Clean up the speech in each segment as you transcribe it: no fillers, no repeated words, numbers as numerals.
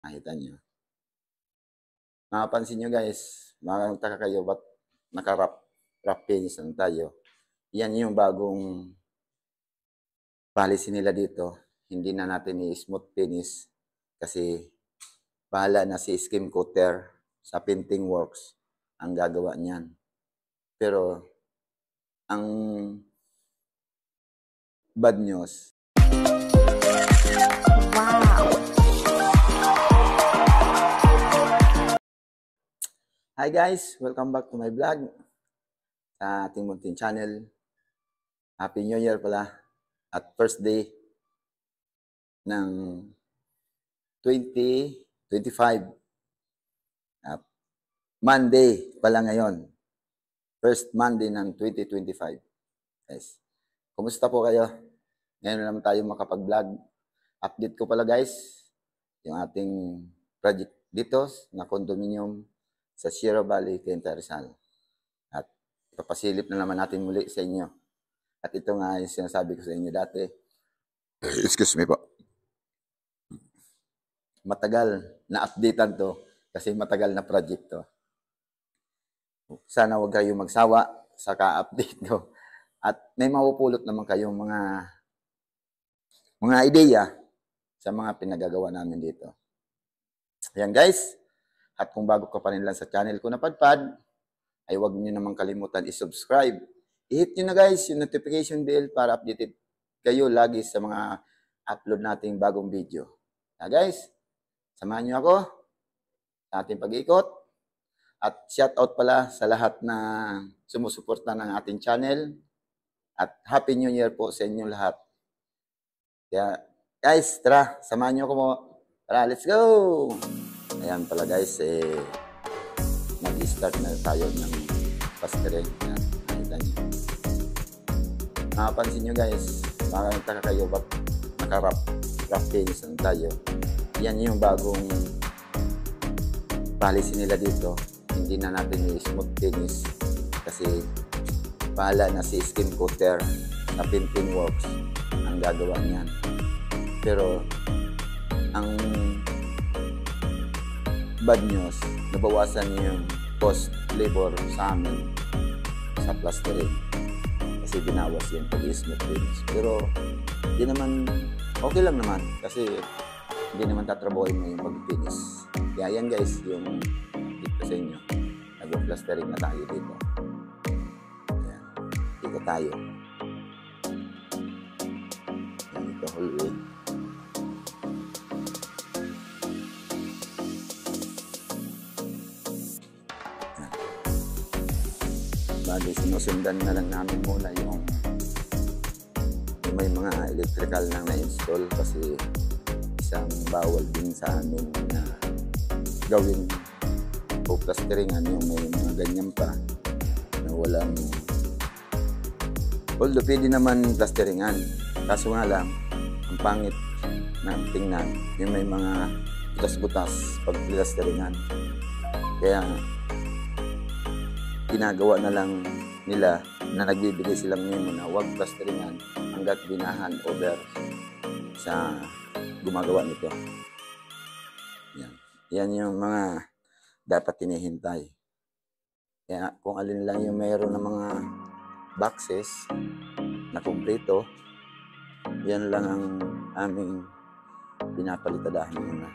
Nakita nyo. Nakapansin nyo guys, makakataka kayo ba't naka-wrap finish lang tayo. Yan yung bagong policy nila dito. Hindi na natin i-smooth finish kasi bahala na si skim coater sa painting works ang gagawa niyan. Pero ang bad news. Wow! Hi guys! Welcome back to my vlog sa ating munting channel. Happy New Year pala at first day ng 2025. Monday pala ngayon. First Monday ng 2025. Guys, kumusta po kayo? Ngayon naman tayo makapag-vlog. Update ko pala guys, yung ating project dito na condominium sa Sierra Valley, Cainta, Rizal. At ipapasilip na naman natin muli sa inyo. At ito nga yung sinasabi ko sa inyo dati. Excuse me po. Matagal na updatean to kasi matagal na project to. Sana huwag kayong magsawa sa ka-update to. At may mapupulot naman kayong mga ideya sa mga pinagagawa namin dito. Ayan guys. At kung bago ka pa rin lang sa channel ko na Padpad, ay huwag niyo naman kalimutan i-subscribe. I-hit nyo na guys yung notification bell para updated kayo lagi sa mga upload nating bagong video. Guys, samahan nyo ako sa ating pag-iikot. At shout out pala sa lahat na sumusuporta ng ating channel. At Happy New Year po sa inyo lahat. Kaya guys, tara, samahan nyo ako mo. Tara, let's go! Ayan pala guys, mag-start na tayo ng plastering. Nakita nyo. Nakapansin nyo guys, makakataka kayo ba't naka-wrap finish lang tayo. Yan yung bagong policy nila dito. Hindi na natin i-smooth finish kasi bahala na si skim coater na painting works ang gagawa niyan. Pero ang bad news, nabawasan yung cost labor sa amin sa plastering kasi binawas yung pag-smooth finish. Pero hindi naman, okay lang naman kasi hindi naman tatrabuhin mo yung pag-finish. Kaya yan guys, yung dito sa inyo, nag-plastering na tayo dito. Ayan, dito tayo. Dito hallway. Bali, sinusundan na lang namin muna yung may mga electrical na na-install kasi isang bawal din sa amin na gawin o plasteringan yung may mga ganyan pa na walang, although pwede naman plasteringan kaso nga lang ang pangit na tingnan yung may mga butas-butas pag plasteringan. Kaya ginagawa na lang nila na nagbibigay silang memo na huwag plasteringan hanggat binahan over sa gumagawa nito. Yan. Yan yung mga dapat hinihintay. Kaya kung alin lang yung mayroon ng mga boxes na kumpleto, yan lang ang aming pinapalitadahan muna.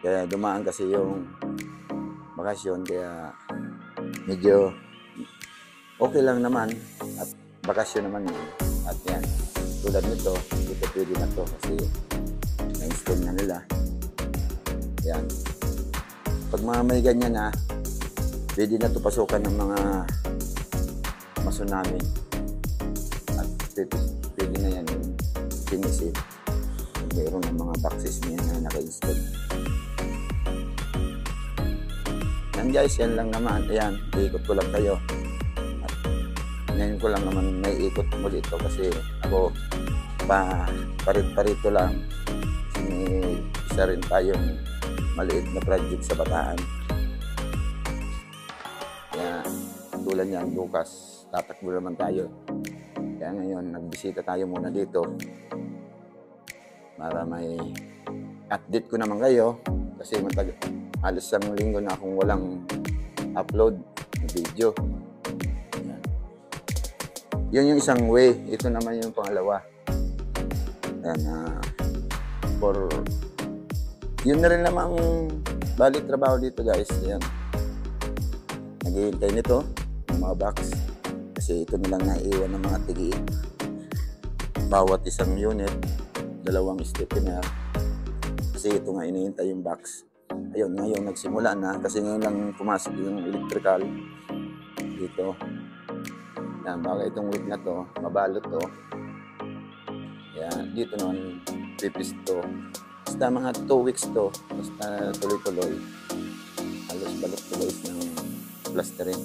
Kaya dumaan kasi yung bakasyon kaya medyo okay lang naman at bakasyon naman yun. At yan, tulad nito, dito pwede na to kasi na-install na nila. Yan. Pag mga may ganyan na, pwede na to pasukan ng mga mason namin. At pwede na yan yung finish it. Mayroon ng mga boxes niya na naka-install. Yan guys, yan lang naman. Ayan, iikot ko lang kayo. At ngayon ko lang naman may ikot muli ito kasi ako parit-parito lang. May isa rin tayong maliit na project sa Bataan. Kaya tulad niyan, bukas tatakbo naman tayo. Kaya ngayon, nagbisita tayo muna dito para may update ko naman kayo kasi halos isang linggo na akong walang upload ng video. Yan. Yun yung isang way. Ito naman yung pangalawa. Yan, yun na rin namang balik trabaho dito guys. Yan. Naghihintay nito ng mga box kasi ito nilang naiiwan ng mga tigi. Bawat isang unit, 2 stiffener. Kasi ito nga inihintay yung box. Ayun, ngayon nagsimula na kasi ngayon lang pumasok yung electrical dito. Yan, baka itong week na to, mabalot to. Yan, dito naman pipis to. Basta mga 2 weeks to, basta tuloy-tuloy. Halos balot-tuloy ng plastering.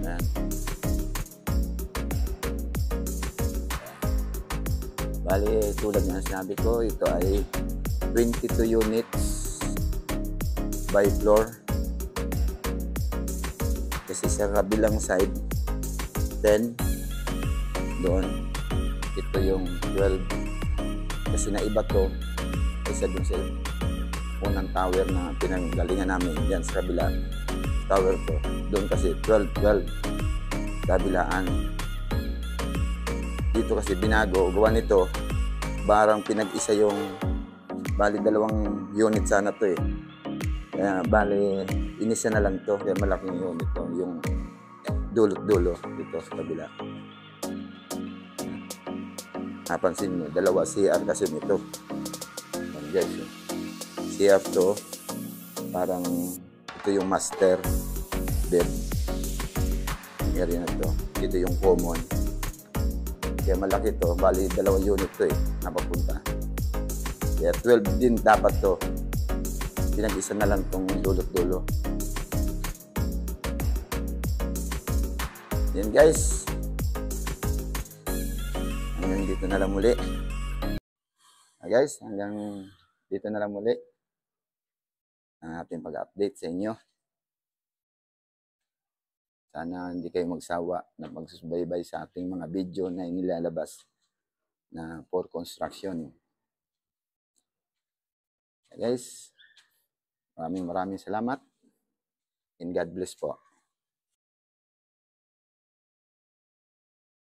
Yan. Bali, tulad na sinabi ko, ito ay 22 units by floor. Kasi sa kabilang side, 10 doon. Ito yung 12. Kasi naiba to, isa dun sa unang tower na pinanggalingan namin. Yan sa kabila. Tower to. Doon kasi 12. Kabilaan. Dito kasi binago. Gawa nito, parang pinag-isa yung bali 2 unit sana to eh. Kaya bali inisa na lang to. Kaya malaking unit to. Yung dulot-dulo dito sa kabila. Napansin nyo, 2 CR kasi nito. Yan guys. CR to. Parang ito yung master bed. Yung area na to. Ito yung common. Kaya malaki to. Bali 2 unit to eh. Napapunta. Kaya 12 din dapat to. Pinag-isa na lang tong dulot-dulo. Yan guys. Hanggang dito na lang muli. Guys, hanggang dito na lang muli ang ating pag-update sa inyo. Sana hindi kayo magsawa na magsusubaybay sa ating mga video na inilalabas na for construction. Guys, maraming salamat and God bless po.